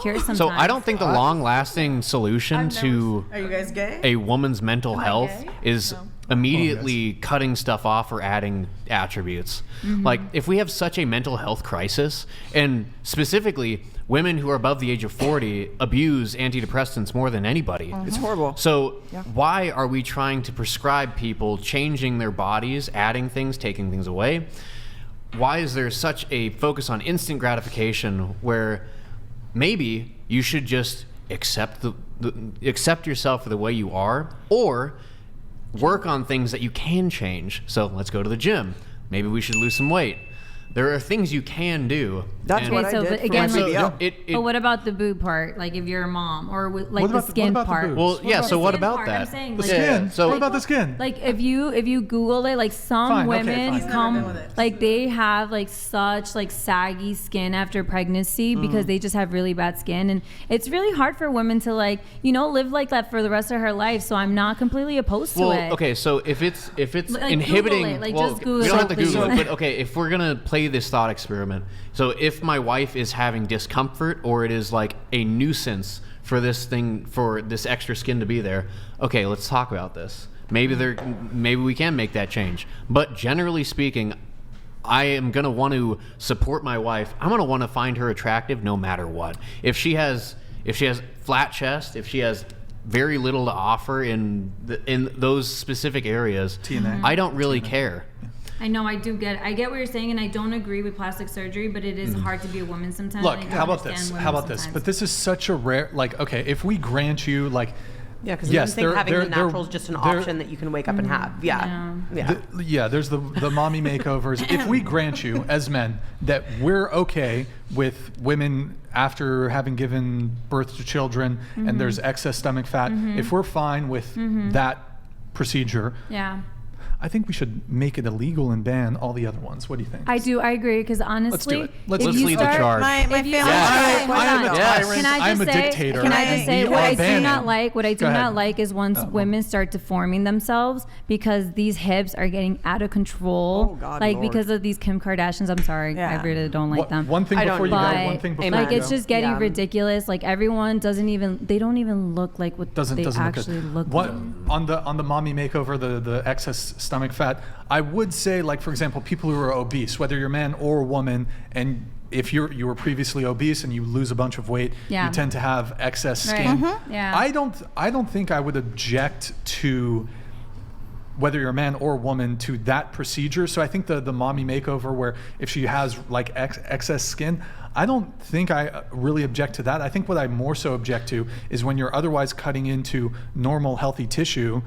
here sometimes. So I don't think the long-lasting solution to Are you guys gay? a woman's mental health is immediately cutting stuff off or adding attributes. Like, if we have such a mental health crisis, and specifically women who are above the age of 40 abuse antidepressants more than anybody. It's horrible. So why are we trying to prescribe people changing their bodies, adding things, taking things away? Why is there such a focus on instant gratification where maybe you should just accept accept yourself for the way you are, or work on things that you can change? So let's go to the gym. Maybe we should lose some weight. There are things you can do. That's what I did but for again, my like, BBL. but what about the boob part? Like if you're a mom, or like What the about skin the part? boobs? Well, yeah. So what skin about part, I'm that? saying, The like- skin. So what about the skin? Like if you Google it, like some Fine, okay, women fine. He's never come, been with it. like they have like such like saggy skin after pregnancy because they just have really bad skin, and it's really hard for women to like live like that for the rest of her life. So I'm not completely opposed to it. Okay, so if it's Like, Google inhibiting, it, like, well, just Google we don't it, have to Google please. it, but okay, if we're gonna play this thought experiment, so if my wife is having discomfort or it is like a nuisance for this thing, for this extra skin to be there, okay, let's talk about this. Maybe we can make that change. But generally speaking, I am gonna want to support my wife. I'm gonna want to find her attractive no matter what. If she has flat chest, if she has very little to offer in those specific areas, TNA. I don't really care. I know I get what you're saying, and I don't agree with plastic surgery, but it is hard to be a woman sometimes. Look, and I do how about understand this? women How about this? sometimes. But this is such a rare, like, okay, if we grant you, like, Yeah, because yes, you think having the they're- natural is just an they're- option that you can wake up and have. Yeah. Yeah. there's the mommy makeovers. If we grant you, as men, that we're okay with women after having given birth to children and there's excess stomach fat, if we're fine with that procedure, Yeah. I think we should make it illegal and ban all the other ones. What do you think? I agree, because honestly, it. if Let's you lead the start- charge. My if family. you- Yes. Hold I am on. a Yes. tyrant. Can I I'm a just say? dictator. Can I just say We what are I do banning. not like? What I do Go ahead. not like is once women start deforming themselves because these hips are getting out of control. Oh, God, like Lord. because of these Kim Kardashians. I'm sorry, Yeah. I really don't like them. One thing I before don't you go. but One thing before Amen. like you it's go. just getting Yeah. ridiculous. Like everyone they don't even look like what doesn't they look actually good. look What like. on the mommy makeover, the excess stomach fat, I would say, like, for example, people who are obese, whether you're a man or a woman, and if you were previously obese and you lose a bunch of weight, Yeah. you tend to have excess Right. skin. Yeah. I don't think I would object to, whether you're a man or a woman, to that procedure. So I think the mommy makeover, where if she has like excess skin, I don't think I really object to that. I think what I more so object to is when you're otherwise cutting into normal healthy tissue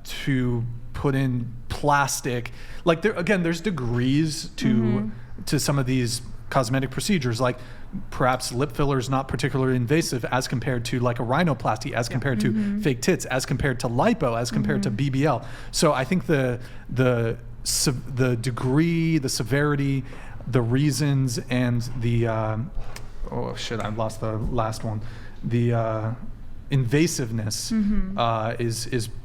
to put in plastic. Like there's degrees to some of these cosmetic procedures. Like perhaps lip filler is not particularly invasive as compared to like a rhinoplasty, as compared to fake tits, as compared to lipo, as compared to BBL. So I think the degree, the severity, the reasons, and the oh shit, I lost the last one. The invasiveness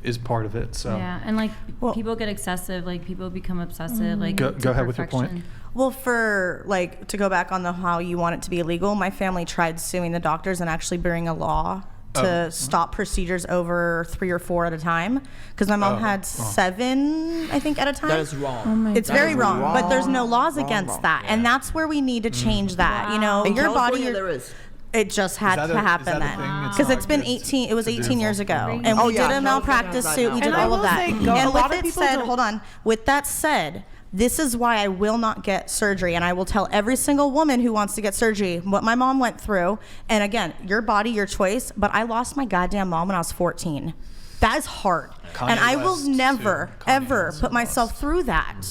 is part of it. So Yeah, and like people get excessive, like people become obsessive. Like Go to ahead with your point. perfection. Well, for like to go back on the how you want it to be illegal, my family tried suing the doctors and actually bringing a law to stop procedures over 3 or 4 at a time. Because my mom had 7, I think, at a time. That is wrong. It's That very is wrong, but there's no laws wrong, against wrong. that, and that's where we need to change that. You know, In your body, California, there is. it just had that to a- happen is that a then, thing? It's because not it's been good 18. It was to do 18 years ago, Crazy. and Oh, we yeah, did a California malpractice has suit. that We now. did And I all of will that. say, And a lot with of it people said, don't- hold on. With that said, this is why I will not get surgery, and I will tell every single woman who wants to get surgery what my mom went through. And again, your body, your choice. But I lost my goddamn mom when I was 14. That is hard, and I will West, never, too. Kanye ever West put myself lost. through that.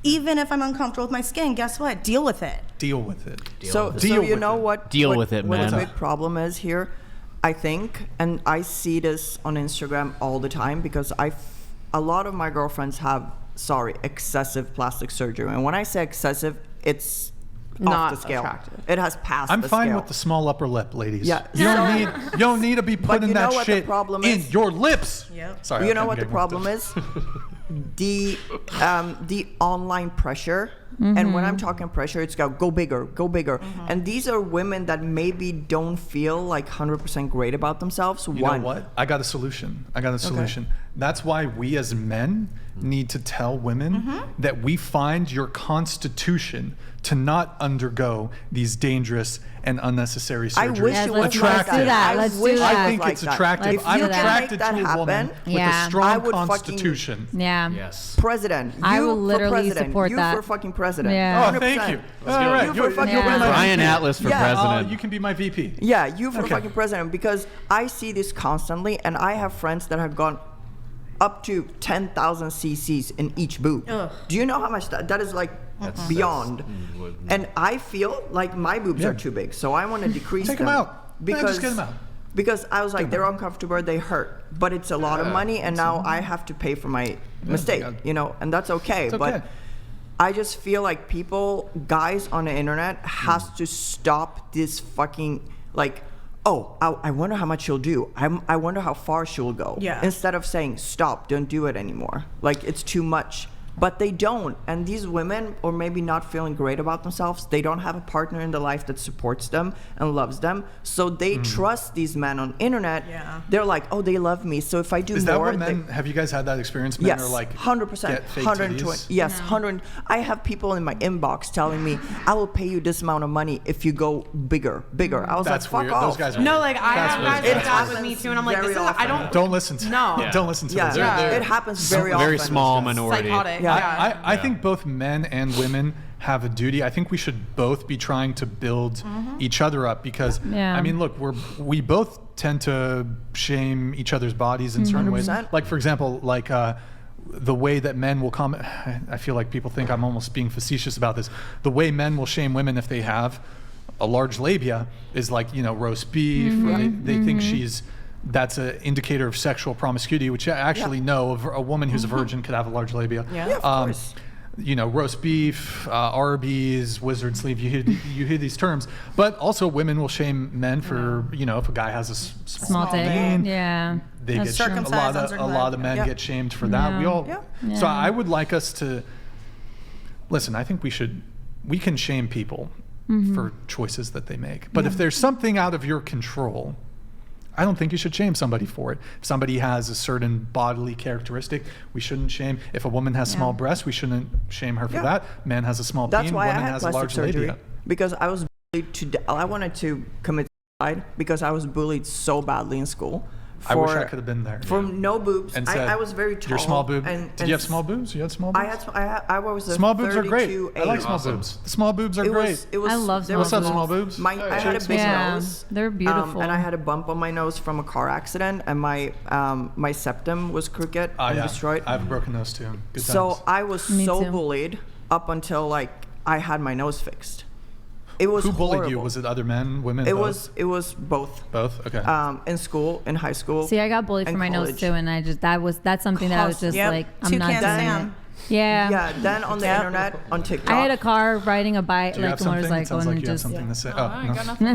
Even if I'm uncomfortable with my skin, guess what? Deal with it. deal with it. So Deal you with know it. what? Deal what- with it, what man. the big problem is here, I think, and I see this on Instagram all the time because a lot of my girlfriends have, excessive plastic surgery, and when I say excessive, it's Not off the scale. attractive. It has passed. I'm the fine scale. with the small upper lip, ladies. Yeah. You don't need to be putting you know that what the shit problem in is? your lips. Yep. Sorry. You okay, know I'm what the getting worked problem up. is? The online pressure And when I'm talking pressure, it's go bigger, go bigger. And these are women that maybe don't feel like 100% great about themselves. You know what? I got a solution. That's why we as men need to tell women that we find your constitution to not undergo these dangerous and unnecessary surgeries. I wish it was attractive. Let's do that. Let's do that. I think it's attractive. Let's I'm do that. attracted to Make a that woman happen. with Yeah. a strong I would constitution. Yeah. Yes. President. I You will for literally president. support you that. for fucking president. Yeah. Oh, thank 100%. you. All right, You for fucking Yeah. president. Ryan Atlas for Yeah. president. You can be my VP. Yeah, you for Okay. fucking president, because I see this constantly, and I have friends that have gone up to 10,000 cc's in each boob. Do you know how much that is? Like beyond. And I feel like my boobs Yeah. are too big, so I want to decrease Take them. 'em out. Yeah, Because just get 'em out. Because I was like, they're uncomfortable, they hurt, but it's a lot of money, and now I have to pay for my mistake, yeah. you know, and that's okay. It's okay. But I just feel like guys on the internet, has to stop this fucking like, oh, I wonder how much she'll do. I wonder how far she'll go. Yeah. Instead of saying, stop, don't do it anymore. Like, it's too much. But they don't. And these women, or maybe not feeling great about themselves, they don't have a partner in their life that supports them and loves them. So they trust these men on internet. Yeah. They're like, oh, they love me. So if I do Is that more, what men? Have you guys had that experience? Men yes, are like 100%, get fake 120. titties? Yes, 100. I have people in my inbox telling me, I will pay you this amount of money if you go bigger. I was That's like, fuck weird. off. Those guys are No, like I That's have weird. guys It like that with me too, and I'm like, very this is I often. don't Listen to No. Yeah. Don't listen to Yeah, this. it happens very often. Very small minority. psychotic. Yeah. I think both men and women have a duty. I think we should both be trying to build each other up, because Yeah. I mean, look, we both tend to shame each other's bodies in certain ways. 100%. Like, for example, like the way that men will comment. I feel like people think I'm almost being facetious about this. The way men will shame women if they have a large labia is like, you know, roast beef. Or they think that's an indicator of sexual promiscuity, which I actually know a woman who's a virgin could have a large labia. Yeah, of course. You know, roast beef, Arby's, wizard sleeve. You hear these terms, but also women will shame men for, you know, if a guy has a Small dick. vein, Yeah. they And get shamed. circumcised on A certain lot of men Yeah. get shamed for that. We Yeah. all. Yeah. So Yeah. I would like us to listen. I think we can shame people for choices that they make, but if there's something out of your control, I don't think you should shame somebody for it. If somebody has a certain bodily characteristic, we shouldn't shame. If a woman has small breasts, we shouldn't shame her for Yeah. that. Man has a small That's peen, why I woman had has a plastic large surgery, labia. because I was bullied I wanted to commit suicide because I was bullied so badly in school. I wish I could have been there. For no boobs. And said, I was very tall. Your small boob. And, Did you have small boobs? You had small boobs? I was a Small boobs are great. 32A. I like small Awesome. boobs. Small boobs are It great. was, it was, I love there small was What's up, boobs. small boobs? I had a big Yeah, nose. they're beautiful. And I had a bump on my nose from a car accident, and my septum was crooked and destroyed. I have a broken nose too. Good So times. I was Me so too. bullied up until like I had my nose fixed. It was Who bullied horrible. you? Was it other men, women? It both? was both. Both. Okay. In school, in high school. See, I got bullied for and my nose college. too, and that's something that I was just Yep. like, I'm Two not cans doing down. it. Yeah. Yeah. Then on the internet, on TikTok. I had a car riding a bike, Do you like have a something? It motorcycle, sounds like and you have just something to say. I Oh, got no.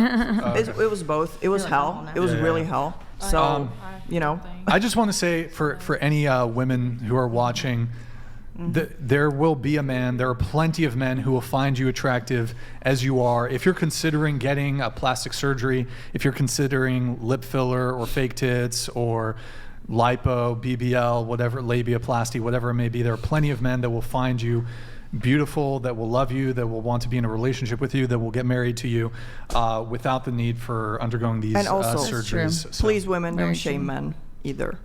nothing. It was both. It was hell. It was Yeah, really yeah. hell. So, you know. I just want to say for any women who are watching, there will be a man. There are plenty of men who will find you attractive as you are. If you're considering getting a plastic surgery, if you're considering lip filler or fake tits or lipo, BBL, whatever, labiaplasty, whatever it may be, there are plenty of men that will find you beautiful, that will love you, that will want to be in a relationship with you, that will get married to you without the need for undergoing these And also, surgeries. So- Please, women, Very don't shame true. men either.